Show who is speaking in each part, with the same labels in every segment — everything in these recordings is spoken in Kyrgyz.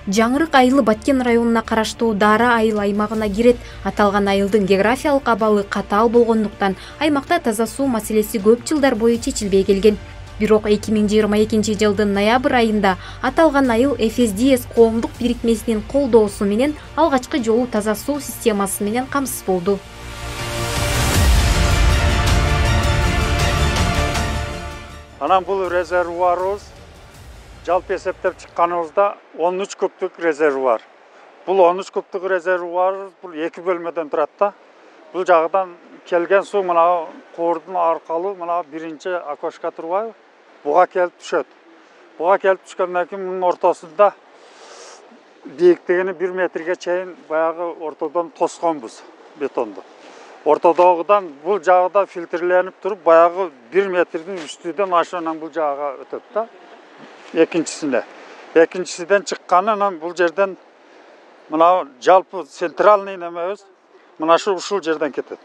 Speaker 1: Жаңырык айылы Баткен районуна караштуу Дара айыл аймагына кирет. Аталган айылдын географиялык абалы катаал болгондуктан аймакта таза суу маселеси көп жылдар бою чечилбей келген. Бирок 2022 жылдын ноябрь айында аталган айыл FSDS коомдук бирикмесинин колдоосу менен алгачкы жолу таза суу системасы менен камсыз болду.
Speaker 2: Анан бул резервуарыбыз жалпы эсептеп чыкканыбызда 13 кубтук резервуар. Бул 13 кубтук резервуар бул 2 бөлмөдөн турат да. Бул жагдан келген суу мына коордун аркылуу мына биринчи окошко турбайбы? Буга келип түшөт. Буга келип түшкөндөн кийин мунун ортосунда бийиктигини 1 метрге чейин баягы ортодон тосконбуз бетонду. Ортодогудан бул жагда фильтрленип туруп баягы 1 метрдин үстүдөн ашынан бул жагга өтөт да. Экинчисиден чыкканынан бул жерден мына жалпы центральный немебиз мына ушул жерден кетет.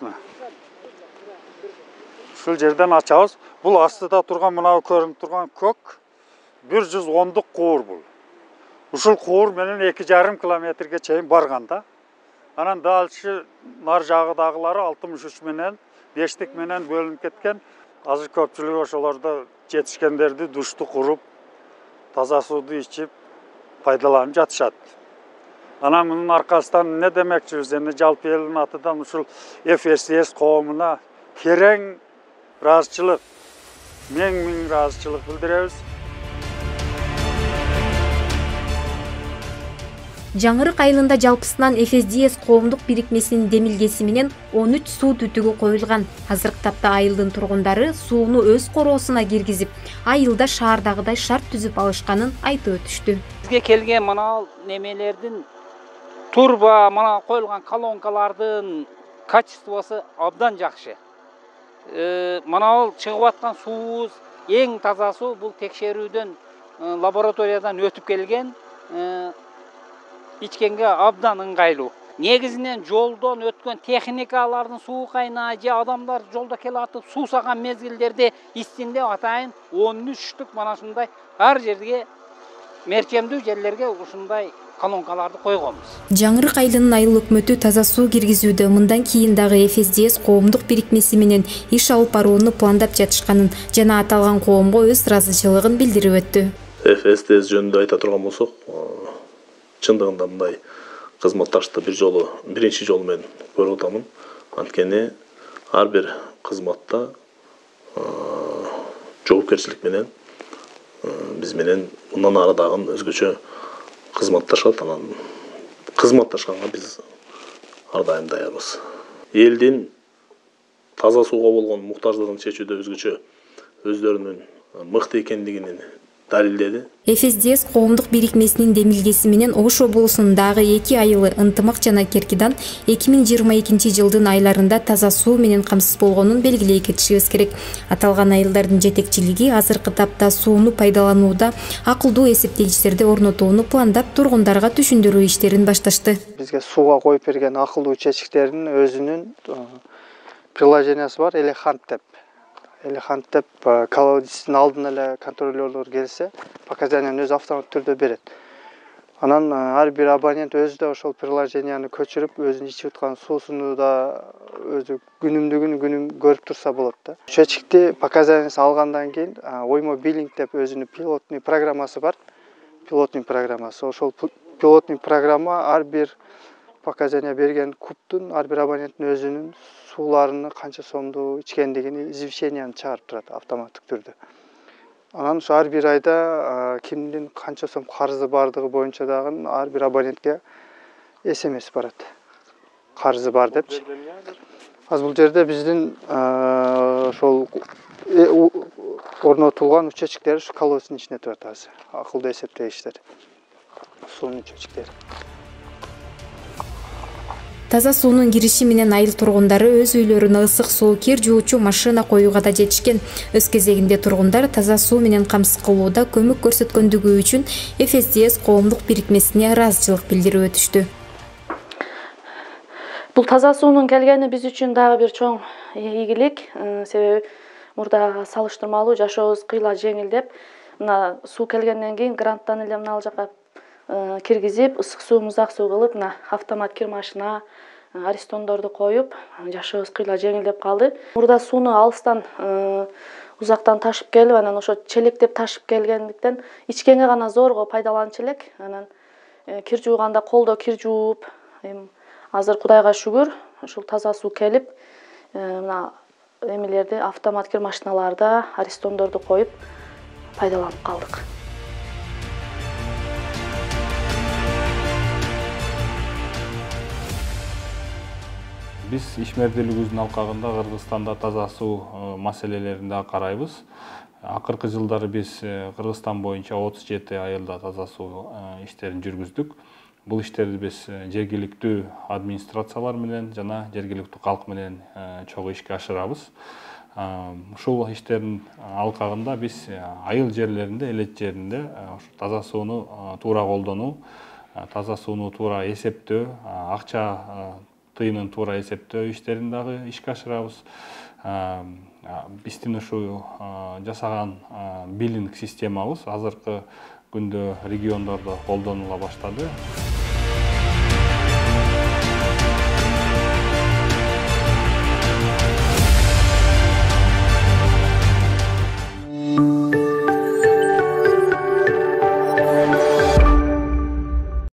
Speaker 2: Ушул жерден ачабыз. Бул астыда турган мына көрүнүп турган көк 110дук куур бул. Ушул куур менен 2,5 километрге чейин барган да. Анан дальше нар жагыдагылары 63 менен 5тик менен бөлүнүп кеткен. Азыр көпчүлүгү ошолордо жетишкендерди душту куруп, таза сууду ичип, пайдаланып жатышат. Анан мунун аркасынан не демекчибиз? Эми жалпы элдин атынан ушул FSDS коомуна терең ыраазычылык, миң ыраазычылык билдиребиз.
Speaker 1: Жаңырык айылында жалпысынан FSDS коомдук бирикмесинин демилгеси менен 13 суу түтүгү коюлган. Азыркы тапта айылдын тургундары сууну өз короосуна киргизип, айылда шаардагыдай шарт түзүп алышканын айтып өтүштү.
Speaker 3: Бизге келген мына немелердин турба, мына коюлган колонкалардын качествосу абдан жакшы. Мына чыгып аткан суубуз эң таза суу, бул текшерүүдөн лабораториядан өтүп келген. İçkenge abdan ыңгайлуу. Негизинен жолдон өткөн техникалардын суу кайнаа же адамдар жолдо келатып суу саган мезгилдерде истинде атайын 13 мана ушундай ар жерге мерчемдүү жерлерге ушундай колонкаларды койгонбуз.
Speaker 1: Жаңырык айылынын айыл өкмөтү таза суу киргизүүдө мындан кийин дагы FSDS коомдук бирикмеси менен иш алып барууну пландап жатышканын жана аталган коомго өз ыраазычылыгын билдирип өттү.
Speaker 4: FSDS жөнүндө айта турган болсок, чындыгында мындай кызматташты биринчи жолу мен көрүп атамын. Анткени ар бир кызматта жоопкерчилик менен биз менен мындан ары дагы өзгөчө кызматташат. Анан кызматташканга биз ар дайым даярбыз. Элдин таза сууга болгон муктаждыгын чечүүдө өзгөчө өздөрүнүн мыкты экендигин далилдеди.
Speaker 1: FSDS коомдук бирикмесинин демилгеси менен Ош облусунун дагы 2 айылы Ынтымак жана Керкидан 2022 жылдын айларында таза суу менен камсыз болгонун белгилей кетишибиз керек. Аталган айылдардын жетекчилиги азыркы тапта сууну пайдаланууда акылдуу эсептегичтерди орнотууну пландап тургундарга түшүндүрүү иштерин башташты.
Speaker 5: Бизге сууга коюп берген акылдуу чечиктердин өзүнүн приложениясы бар, Элехант деп. Элехант деп колодецтин алдын эле контролерлор келсе, показанияны өзү автоматтык түрдө берет. Анан ар бир абонент өзү да ошол приложенияны көчүрүп, өзүнүн ичип аткан суусуну да өзү күнүмдүгүн көрүп турса болот да. Чечикти показаниясы алгандан кийин оймо биллинг деп өзүнүн пилотный программасы бар. Пилотный программасы. Ошол пилотный программа ар бир показания берген кубтун ар бир абоненттин өзүнүн сууларыны канча сомду ичкендигини извещенияны чыгарып турат автоматтык түрдө. Анан ошо ар бир айда кимдин канча сом карызы бардыгы боюнча дагы ар бир абонентке SMS барат. Карызы бар депчи. Азыр бул жерде биздин ошол орнотулган учетчиктер ушу колодецтин ичинде турат азыр. Акылдуу эсептегичтер. Суунун учетчиктери.
Speaker 1: Таза суунун кириши менен айыл тургундары өз үйлөрүнө ысык суу, кир жуучу машина коюуга да жетишкен. Өз кезегинде тургундар таза суу менен камсыз кылууда көмөк көрсөткөндүгү үчүн FSDS коомдук бирикмесине ыраазычылык билдирип өтүштү.
Speaker 6: Бул таза суунун келгени биз үчүн дагы бир чоң ийгилик. Себеби мурда салыштырмалуу жашообуз кыйла жеңилдеп, мына суу келгенден кийин гранттан эле мына ал жака киргизип, ысык суу, муздак суу кылып, мына автомат кир машина, арестондорду коюп, жашообуз кыйла жеңилдеп калды. Мурда сууну алыстан узактан ташып келип, анан ошо челектеп ташып келгендиктен ичкенге гана зорго пайдаланчу элек. Анан кир жууганда колдо кир жууп, азыр Кудайга шүгүр, ушул таза суу келип, мына эмелерди, автомат кир машиналарда арестондорду коюп пайдаланып калдык.
Speaker 7: Биз ишмердүүлүгүбүздүн алкагында Кыргызстанда таза суу маселелеринде карайбыз. Акыркы жылдары биз Кыргызстан боюнча 37 айылда таза суу иштерин жүргүздүк. Бул иштерди биз жергиликтүү администрациялар менен жана жергиликтүү калк менен чогуу ишке ашырабыз. Ушул иштердин алкагында биз айыл жерлеринде, элет жеринде таза сууну туура колдонуу, таза сууну туура эсептөө, акча тыйынын туура эсептөө иштерин дагы ишке ашырабыз. Биздин ушу жасаган биллинг системабыз азыркы күндө региондордо колдонула баштады.